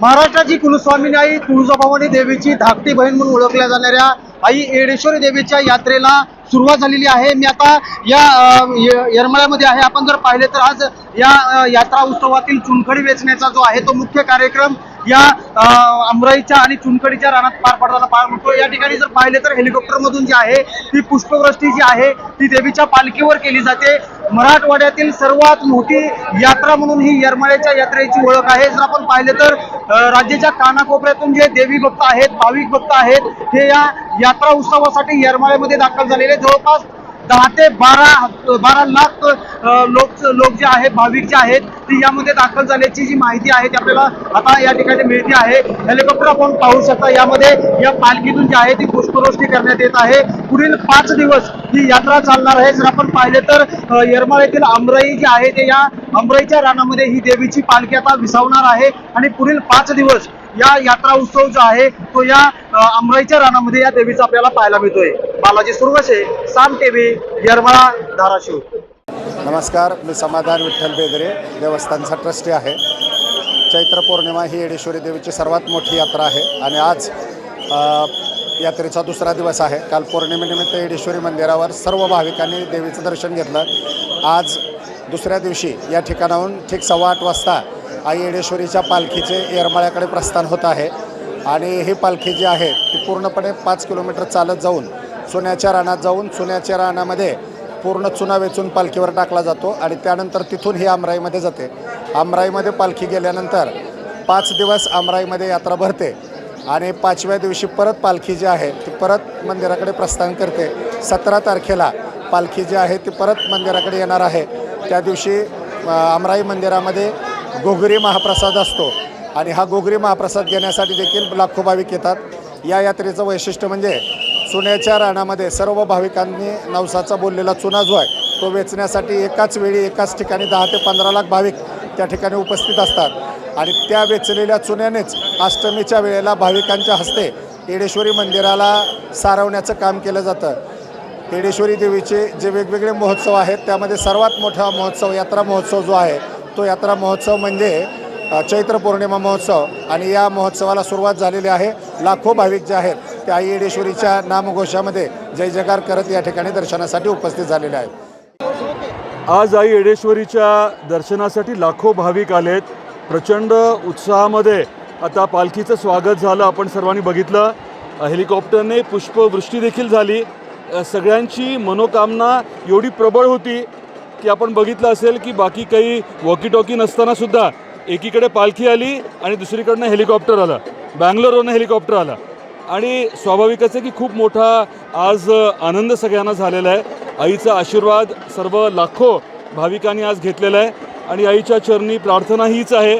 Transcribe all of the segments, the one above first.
महाराष्ट्राची कुलस्वामिनी आई तुळजाभवानी देवीची धाकटी बहीण म्हणून ओळखल्या जाणाऱ्या आई येडेश्वरी देवीच्या यात्रेला सुरुवात झालेली आहे। मी आता या येरमाळ्यामध्ये आहे। आपण जर पाहिले तर आज या यात्रा उत्सवातील चुनखडी वेचण्याचा जो आहे तो मुख्य कार्यक्रम या अमराईच्या आणि चुनखडीच्या रानात पार पडताना पाहायला मिळतो। या ठिकाणी जर पाहिले तर हेलिकॉप्टर मधून जी आहे ती पुष्पवृष्टी जी आहे ती देवीच्या पालखीवर केली जाते। मराठवाड्यातील सर्वात मोठी यात्रा म्हणून ही येरमाळ्याच्या यात्रेची ओळख आहे। जर आपण पाहिले तर राज्याच्या कानाकोपऱ्यातून जे देवी भक्त आहेत, भाविक भक्त आहेत, हे या यात्रा उत्सवासाठी येरमाळ्यामध्ये दाखल झालेले जवळपास 10 ते 12 लाख लोक जे आहेत, भाविक जे आहेत, ती यामध्ये दाखल झाल्याची जी माहिती आहे ती आपल्याला आता या ठिकाणी मिळते आहे। हेलिकॉप्टर आपण पाहू शकता, यामध्ये या पालखीतून जी आहे ती पुष्पवृष्टी करण्यात येत आहे। पुढील 5 दिवस ही यात्रा चालणार आहे। जर आपण पाहिले तर येरमाळ्यातील अमराई जी आहे ते या अमराईच्या रानामध्ये ही देवीची पालखी आता विसावणार आहे आणि पुढील 5 दिवस या यात्रा उत्सव जो आहे तो या अमराईच्या रानामध्ये या देवीचा आपल्याला पाहायला मिळतोय। बालाजी सुरवसे, साम टीव्ही, येरमाळा, धाराशिव। नमस्कार, मी समाधान विठ्ठल बेदरे, देवस्थानचा ट्रस्टी आहे। चैत्र पौर्णिमा ही येडेश्वरी देवीची सर्वात मोठी यात्रा आहे आणि आज यात्रेचा दुसरा दिवस आहे। काल पौर्णिमेनिमित्त येडेश्वरी मंदिरावर सर्व भाविकांनी देवीचं दर्शन घेतलं। आज दुसऱ्या दिवशी या ठिकाणाहून ठीक 8:15 वाजता आई येडेश्वरीच्या पालखीचे येरमाळ्याकडे प्रस्थान होत आहे आणि ही पालखी जी आहे ती पूर्णपणे 5 किलोमीटर चालत जाऊन चुन्याच्या रानात जाऊन चुन्याच्या रानामध्ये पूर्ण चुना वेचून पालखीवर टाकला जातो आणि त्यानंतर तिथून ही अमराईमध्ये जाते। अमराईमध्ये पालखी गेल्यानंतर 5 दिवस अमराईमध्ये यात्रा भरते आणि 5व्या दिवशी परत पालखी जी आहे ती परत मंदिराकडे प्रस्थान करते। 17 तारखेला पालखी जी आहे ती परत मंदिराकडे येणार आहे। त्या दिवशी अमराई मंदिरामध्ये गोगरी महाप्रसाद असतो आणि हा गोगरी महाप्रसाद घेण्यासाठी देखील लाखो भाविक येतात। या यात्रेचं वैशिष्ट्य म्हणजे चुन्याच्या रानामध्ये सर्व भाविकांनी नवसाचा बोललेला चुना जो आहे तो वेचण्यासाठी एकाच वेळी एकाच ठिकाणी 10 ते 15 लाख भाविक त्या ठिकाणी उपस्थित असतात आणि त्या वेचलेल्या चुन्यानेच अष्टमीच्या वेळेला भाविकांच्या हस्ते येडेश्वरी मंदिराला सारवण्याचं काम केलं जातं। येडेश्वरी देवीचे जे वेगवेगळे महोत्सव आहेत त्यामध्ये सर्वात मोठा महोत्सव यात्रा महोत्सव जो आहे तो यात्रा महोत्सव म्हणजे चैत्र पौर्णिमा महोत्सव आणि या महोत्सवाला सुरुवात झालेली आहे। लाखो भाविक जे आहेत ते आई येडेश्वरीच्या नामघोषामध्ये जय जयकार करत या ठिकाणी दर्शनासाठी उपस्थित झालेले आहेत। आज आई येडेश्वरीच्या दर्शनासाठी लाखो भाविक आलेत। प्रचंड उत्साहामध्ये आता पालखीचं स्वागत झालं, आपण सर्वांनी बघितलं। हेलिकॉप्टरने पुष्पवृष्टी देखील झाली। सगळ्यांची मनोकामना एवढी प्रबळ होती की आपण बघितलं असेल की बाकी काही वॉकी टॉकी नसताना सुद्धा एकीकडे पालखी आली आणि दुसरीकडनं हेलिकॉप्टर आलं, बँगलोरवरून हेलिकॉप्टर आलं आणि स्वाभाविकच आहे की खूप मोठा आज आनंद सगळ्यांना झालेला आहे। आईचा आशीर्वाद सर्व लाखो भाविकांनी आज घेतलेला आहे आणि आईच्या चरणी प्रार्थना हीच आहे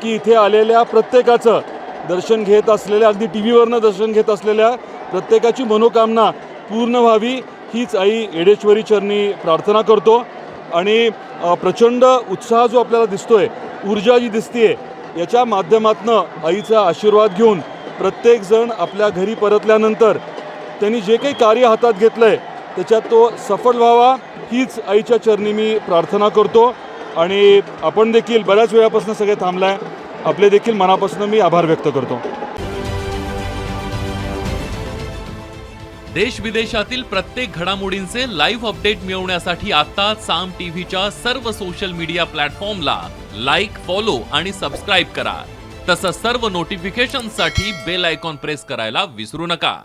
की इथे आलेल्या प्रत्येकाचं दर्शन घेत असलेल्या, अगदी टी व्हीवरनं दर्शन घेत असलेल्या प्रत्येकाची मनोकामना पूर्ण व्हावी हीच आई येडेश्वरी चरणी प्रार्थना करतो। आणि प्रचंड उत्साह जो आपल्याला दिसतोय, ऊर्जा जी दिसतीये, याच्या माध्यमातून आईचा आशीर्वाद घेऊन प्रत्येकजण आपल्या घरी परतल्यानंतर त्यांनी जे काही कार्य हातात घेतलं आहे त्याच्यात तो सफल व्हावा हीच आईच्या चरणी मी प्रार्थना करतो। आणि आपण देखील बऱ्याच वेळापासून सगळे थांबला आहे, आपले देखील मनापासून मी आभार व्यक्त करतो। देश विदेशातील प्रत्येक घडामोडींचे लाईव्ह अपडेट मिळवण्यासाठी आता साम टीव्हीच्या सर्व सोशल मीडिया प्लॅटफॉर्मला लाईक, फॉलो आणि सबस्क्राईब करा। तसंच सर्व नोटिफिकेशनसाठी बेल आयकॉन प्रेस करायला विसरू नका।